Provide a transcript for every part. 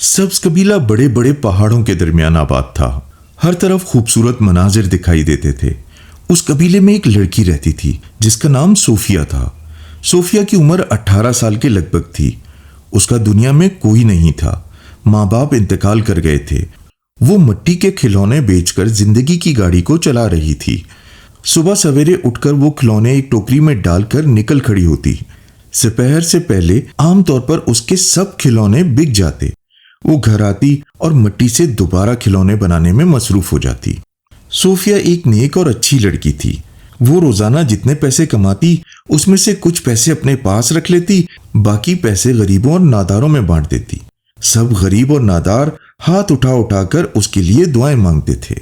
सब्ज कबीला बड़े बड़े पहाड़ों के दरमियान आबाद था। हर तरफ खूबसूरत मनाजिर दिखाई देते थे। उस कबीले में एक लड़की रहती थी जिसका नाम सोफिया था। सोफिया की उम्र 18 साल के लगभग थी। उसका दुनिया में कोई नहीं था। माँ बाप इंतकाल कर गए थे। वो मिट्टी के खिलौने बेचकर जिंदगी की गाड़ी को चला रही थी। सुबह सवेरे उठकर वो खिलौने एक टोकरी में डालकर निकल खड़ी होती। दोपहर से पहले आमतौर पर उसके सब खिलौने बिक जाते। वो घर आती और मिट्टी से दोबारा खिलौने बनाने में मसरूफ हो जाती। सोफिया एक नेक और अच्छी लड़की थी। वो रोजाना जितने पैसे कमाती उसमें से कुछ पैसे अपने पास रख लेती, बाकी पैसे गरीबों और नादारों में बांट देती। सब गरीब और नादार हाथ उठा उठाकर उसके लिए दुआएं मांगते थे।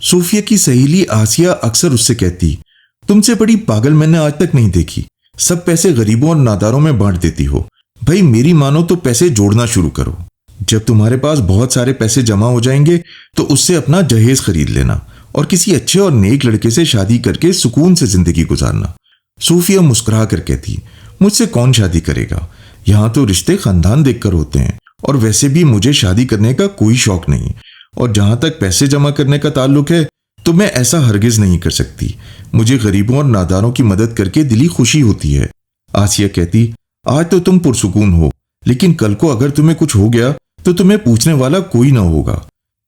सोफिया की सहेली आसिया अक्सर उससे कहती, तुमसे बड़ी पागल मैंने आज तक नहीं देखी। सब पैसे गरीबों और नादारों में बांट देती हो। भाई मेरी मानो तो पैसे जोड़ना शुरू करो। जब तुम्हारे पास बहुत सारे पैसे जमा हो जाएंगे तो उससे अपना जहेज खरीद लेना और किसी अच्छे और नेक लड़के से शादी करके सुकून से जिंदगी गुजारना। सोफिया मुस्कुरा कर कहती, मुझसे कौन शादी करेगा? यहाँ तो रिश्ते खानदान देखकर होते हैं और वैसे भी मुझे शादी करने का कोई शौक नहीं। और जहां तक पैसे जमा करने का ताल्लुक है तो मैं ऐसा हरगिज नहीं कर सकती। मुझे गरीबों और नादारों की मदद करके दिली खुशी होती है। आसिया कहती, आज तो तुम पुरसुकून हो, लेकिन कल को अगर तुम्हें कुछ हो गया तो तुम्हें पूछने वाला कोई ना होगा।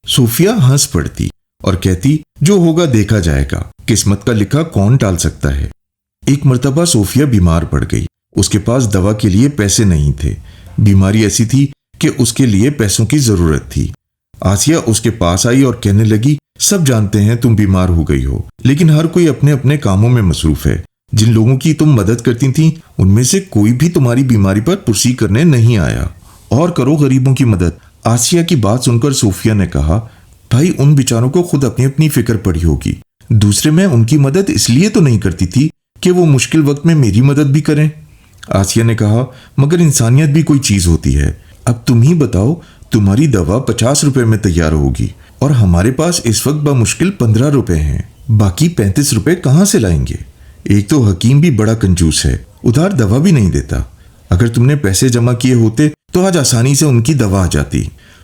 सोफिया हंस पड़ती और कहती, जो होगा देखा जाएगा, किस्मत का लिखा कौन टाल सकता है। एक मर्तबा सोफिया बीमार पड़ गई। उसके पास दवा के लिए पैसे नहीं थे। बीमारी ऐसी थी कि उसके लिए पैसों की जरूरत थी। आसिया उसके पास आई और कहने लगी, सब जानते हैं तुम बीमार हो गई हो, लेकिन हर कोई अपने अपने कामों में मसरूफ है। जिन लोगों की तुम मदद करती थी उनमें से कोई भी तुम्हारी बीमारी पर पुरसी करने नहीं आया। और करो गरीबों की मदद। आसिया की बात सुनकर सोफिया ने कहा, भाई उन बेचारों को खुद अपनी अपनी फिक्र पड़ी होगी। दूसरे में उनकी मदद इसलिए तो नहीं करती थी कि वो मुश्किल वक्त में मेरी मदद भी करें। आसिया ने कहा, मगर इंसानियत भी कोई चीज होती है। अब तुम ही बताओ, तुम्हारी दवा 50 रुपए में तैयार होगी और हमारे पास इस वक्त बामुश्किल 15 रुपए हैं। बाकी 35 रुपए कहाँ से लाएंगे? एक तो हकीम भी बड़ा कंजूस है, उधार दवा भी नहीं देता। अगर तुमने पैसे जमा किए होते तो आज आसानी से उनकी दवा आ जाती।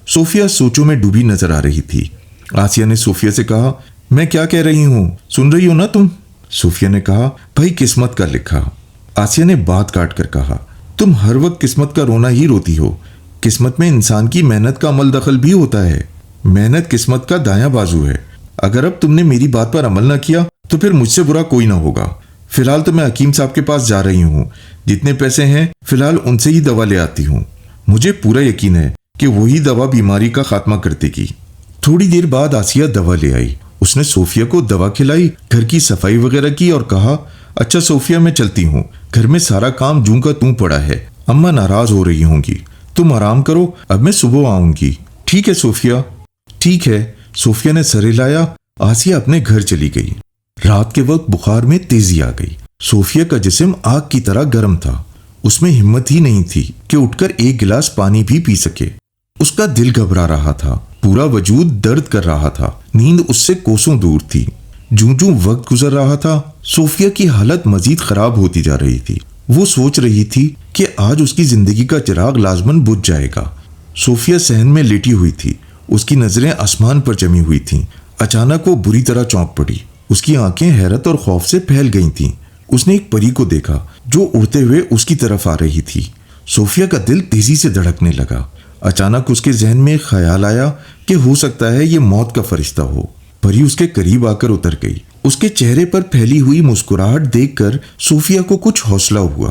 सोफिया सोचों में डूबी नजर आ रही थी। आसिया ने सोफिया से कहा, मैं क्या कह रही हूँ, सुन रही हो ना तुम? सोफिया ने कहा, भाई किस्मत का लिखा। आसिया ने बात काट कर कहा, तुम हर वक्त किस्मत का रोना ही रोती हो। किस्मत में इंसान की मेहनत का अमल दखल भी होता है। मेहनत किस्मत का दायां बाजू है। अगर अब तुमने मेरी बात पर अमल ना किया तो फिर मुझसे बुरा कोई ना होगा। फिलहाल तो मैं हकीम साहब के पास जा रही हूँ। जितने पैसे हैं फिलहाल उनसे ही दवा ले आती हूँ। मुझे पूरा यकीन है कि वही दवा बीमारी का खात्मा कर देगी। थोड़ी देर बाद आसिया दवा ले आई। उसने सोफिया को दवा खिलाई, घर की सफाई वगैरह की और कहा, अच्छा सोफिया मैं चलती हूँ, घर में सारा काम जूं का तूं पड़ा है। अम्मा नाराज हो रही होंगी, तुम आराम करो, अब मैं सुबह आऊंगी। ठीक है सोफिया। ठीक है। सोफिया ने सर हिलाया। आसिया अपने घर चली गई। रात के वक्त बुखार में तेजी आ गई। सोफिया का जिस्म आग की तरह गर्म था। उसमें हिम्मत ही नहीं थी कि उठकर एक गिलास पानी भी पी सके। उसका दिल घबरा रहा था, पूरा वजूद दर्द कर रहा था। नींद उससे कोसों दूर थी। जूं जूं वक्त गुजर रहा था, सोफिया की हालत मजीद खराब होती जा रही थी। वो सोच रही थी कि आज उसकी जिंदगी का चिराग लाजमन बुझ जाएगा। सोफिया सहन में लेटी हुई थी। उसकी नजरें आसमान पर जमी हुई थीं। अचानक वो बुरी तरह चौंक पड़ी। उसकी आंखें हैरत और खौफ से फैल गई थीं। उसने एक परी को देखा जो उड़ते हुए उसकी तरफ आ रही थी। सोफिया का दिल तेजी से धड़कने लगा। अचानक उसके जहन में एक ख्याल आया कि हो सकता है ये मौत का फरिश्ता हो। परी उसके करीब आकर उतर गई। उसके चेहरे पर फैली हुई मुस्कुराहट देखकर सोफिया को कुछ हौसला हुआ।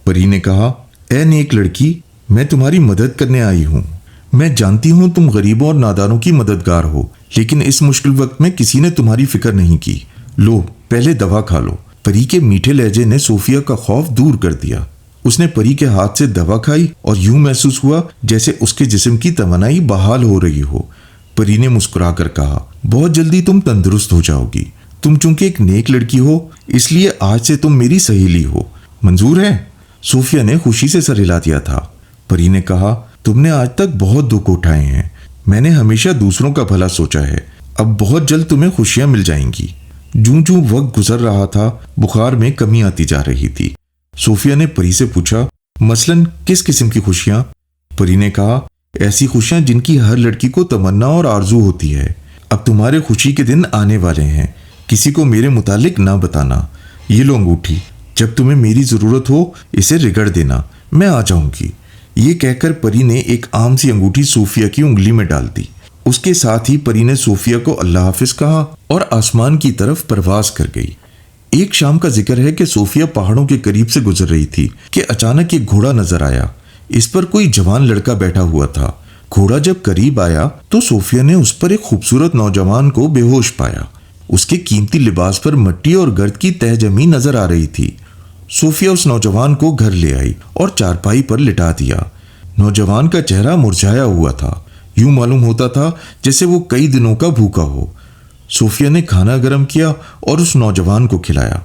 परी ने कहा, ए नेक लड़की, मैं तुम्हारी मदद करने आई हूँ। मैं जानती हूँ तुम गरीबों और नादारों की मददगार हो, लेकिन इस मुश्किल वक्त में किसी ने तुम्हारी फिक्र नहीं की। लो पहले दवा खा लो। परी के मीठे लहजे ने सोफिया का खौफ दूर कर दिया। उसने परी के हाथ से दवा खाई और यूं महसूस हुआ जैसे उसके जिस्म की तवानाई बहाल हो रही हो। परी ने मुस्कुराकर कहा, बहुत जल्दी तुम तंदुरुस्त हो जाओगी। तुम चूंकि एक नेक लड़की हो इसलिए आज से तुम मेरी सहेली हो। मंजूर है? सोफिया ने खुशी से सर हिला दिया था। परी ने कहा, तुमने आज तक बहुत दुख उठाए हैं। मैंने हमेशा दूसरों का भला सोचा है। अब बहुत जल्द तुम्हें खुशियां मिल जाएंगी। जूं जूं वक्त गुजर रहा था, बुखार में कमी आती जा रही थी। सोफिया ने परी से पूछा, मसलन किस किस्म की खुशियां? परी ने कहा, ایسی خوشیاں جن کی ہر لڑکی کو تمنا اور آرزو ہوتی ہے۔ اب تمہارے خوشی کے دن آنے والے ہیں، کسی کو میرے متعلق نہ بتانا۔ یہ لو انگوٹھی، جب تمہیں میری ضرورت ہو اسے رگڑ دینا، میں آ جاؤں گی۔ یہ کہہ کر پری نے ایک عام سی انگوٹھی صوفیہ کی انگلی میں ڈال دی۔ اس کے ساتھ ہی پری نے صوفیہ کو اللہ حافظ کہا اور آسمان کی طرف پرواز کر گئی۔ ایک شام کا ذکر ہے کہ صوفیہ پہاڑوں کے قریب سے گزر رہی تھی کہ اچانک ایک گھوڑا نظر آیا۔ اس پر کوئی جوان لڑکا بیٹھا ہوا تھا۔ گھوڑا جب قریب آیا تو صوفیہ نے اس پر ایک خوبصورت نوجوان کو بے ہوش پایا۔ اس کے قیمتی لباس پر مٹی اور گرد کی تہ جمی نظر آ رہی تھی۔ صوفیہ اس نوجوان کو گھر لے آئی اور چارپائی پر لٹا دیا۔ نوجوان کا چہرہ مرجھایا ہوا تھا، یوں معلوم ہوتا تھا جیسے وہ کئی دنوں کا بھوکا ہو۔ صوفیہ نے کھانا گرم کیا اور اس نوجوان کو کھلایا۔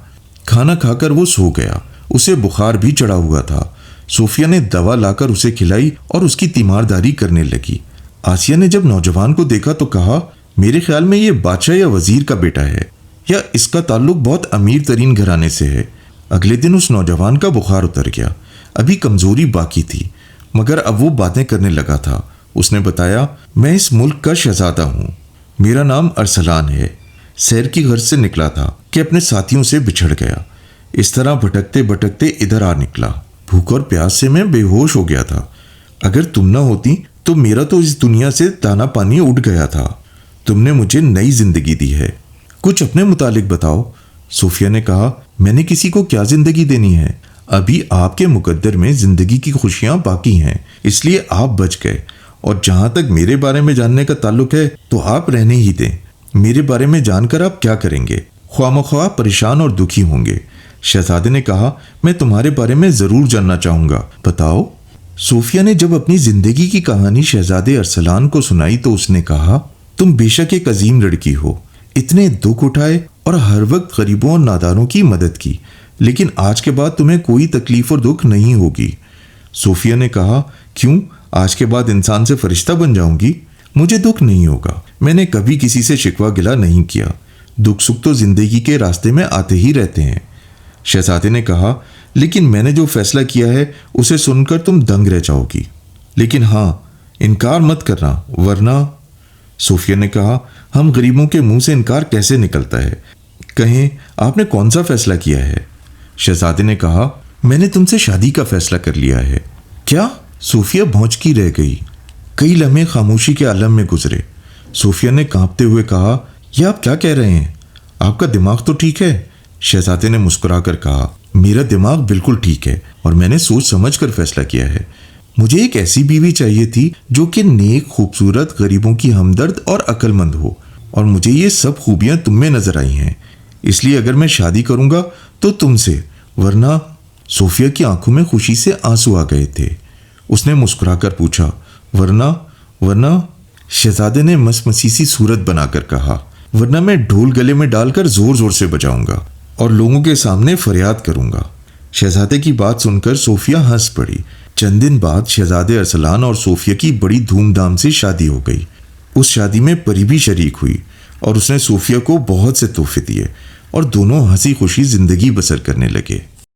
کھانا کھا کر وہ سو گیا۔ اسے بخار بھی چڑھا ہوا تھا۔ صوفیہ نے دوا لا کر اسے کھلائی اور اس کی تیمارداری کرنے لگی۔ آسیہ نے جب نوجوان کو دیکھا تو کہا، میرے خیال میں یہ بادشاہ یا وزیر کا بیٹا ہے، یا اس کا تعلق بہت امیر ترین گھرانے سے ہے۔ اگلے دن اس نوجوان کا بخار اتر گیا۔ ابھی کمزوری باقی تھی مگر اب وہ باتیں کرنے لگا تھا۔ اس نے بتایا، میں اس ملک کا شہزادہ ہوں، میرا نام ارسلان ہے۔ سیر کی غرض سے نکلا تھا کہ اپنے ساتھیوں سے بچھڑ گیا۔ اس طرح بھٹکتے بھٹکتے ادھر آ نکلا۔ بھوک اور پیاس سے میں بے ہوش ہو گیا تھا۔ اگر تم نہ ہوتی تو میرا تو اس دنیا سے دانا پانی اٹھ گیا تھا۔ تم نے مجھے نئی زندگی دی ہے، کچھ اپنے متعلق بتاؤ۔ صوفیہ نے کہا، میں نے کسی کو کیا زندگی دینی ہے؟ ابھی آپ کے مقدر میں زندگی کی خوشیاں باقی ہیں، اس لیے آپ بچ گئے، اور جہاں تک میرے بارے میں جاننے کا تعلق ہے تو آپ رہنے ہی دیں۔ میرے بارے میں جان کر آپ کیا کریں گے؟ خواہ مخواہ پریشان اور دکھی ہوں گے۔ شہزادے نے کہا، میں تمہارے بارے میں ضرور جاننا چاہوں گا، بتاؤ۔ صوفیہ نے جب اپنی زندگی کی کہانی شہزادے ارسلان کو سنائی تو اس نے کہا، تم بے شک ایک عظیم لڑکی ہو، اتنے دکھ اٹھائے اور ہر وقت غریبوں اور ناداروں کی مدد کی، لیکن آج کے بعد تمہیں کوئی تکلیف اور دکھ نہیں ہوگی۔ صوفیہ نے کہا، کیوں؟ آج کے بعد انسان سے فرشتہ بن جاؤں گی؟ مجھے دکھ نہیں ہوگا، میں نے کبھی کسی سے شکوہ گلہ نہیں کیا۔ دکھ سکھ تو زندگی کے راستے میں آتے ہی رہتے ہیں۔ شہزادے نے کہا، لیکن میں نے جو فیصلہ کیا ہے اسے سن کر تم دنگ رہ جاؤ گی، لیکن ہاں انکار مت کرنا ورنہ۔ صوفیہ نے کہا، ہم غریبوں کے منہ سے انکار کیسے نکلتا ہے؟ کہیں آپ نے کون سا فیصلہ کیا ہے؟ شہزادے نے کہا، میں نے تم سے شادی کا فیصلہ کر لیا ہے۔ کیا؟ صوفیہ بھونچکی رہ گئی۔ کئی لمحے خاموشی کے عالم میں گزرے۔ صوفیہ نے کانپتے ہوئے کہا، یہ آپ کیا کہہ رہے ہیں؟ آپ کا دماغ تو ٹھیک ہے؟ شہزادے نے مسکرا کر کہا، میرا دماغ بالکل ٹھیک ہے اور میں نے سوچ سمجھ کر فیصلہ کیا ہے۔ مجھے ایک ایسی بیوی چاہیے تھی جو کہ نیک، خوبصورت، غریبوں کی ہمدرد اور عقل مند ہو، اور مجھے یہ سب خوبیاں تم میں نظر آئی ہیں، اس لیے اگر میں شادی کروں گا تو تم سے، ورنہ۔ صوفیہ کی آنکھوں میں خوشی سے آنسو آ گئے تھے۔ اس نے مسکرا کر پوچھا، ورنہ؟ شہزادے نے مسمسی صورت بنا کر کہا، ورنہ میں ڈھول گلے میں ڈال کر زور زور سے بجاؤں گا اور لوگوں کے سامنے فریاد کروں گا۔ شہزادے کی بات سن کر صوفیہ ہنس پڑی۔ چند دن بعد شہزادے ارسلان اور صوفیہ کی بڑی دھوم دھام سے شادی ہو گئی۔ اس شادی میں پری بھی شریک ہوئی اور اس نے صوفیہ کو بہت سے تحفے دیے اور دونوں ہنسی خوشی زندگی بسر کرنے لگے۔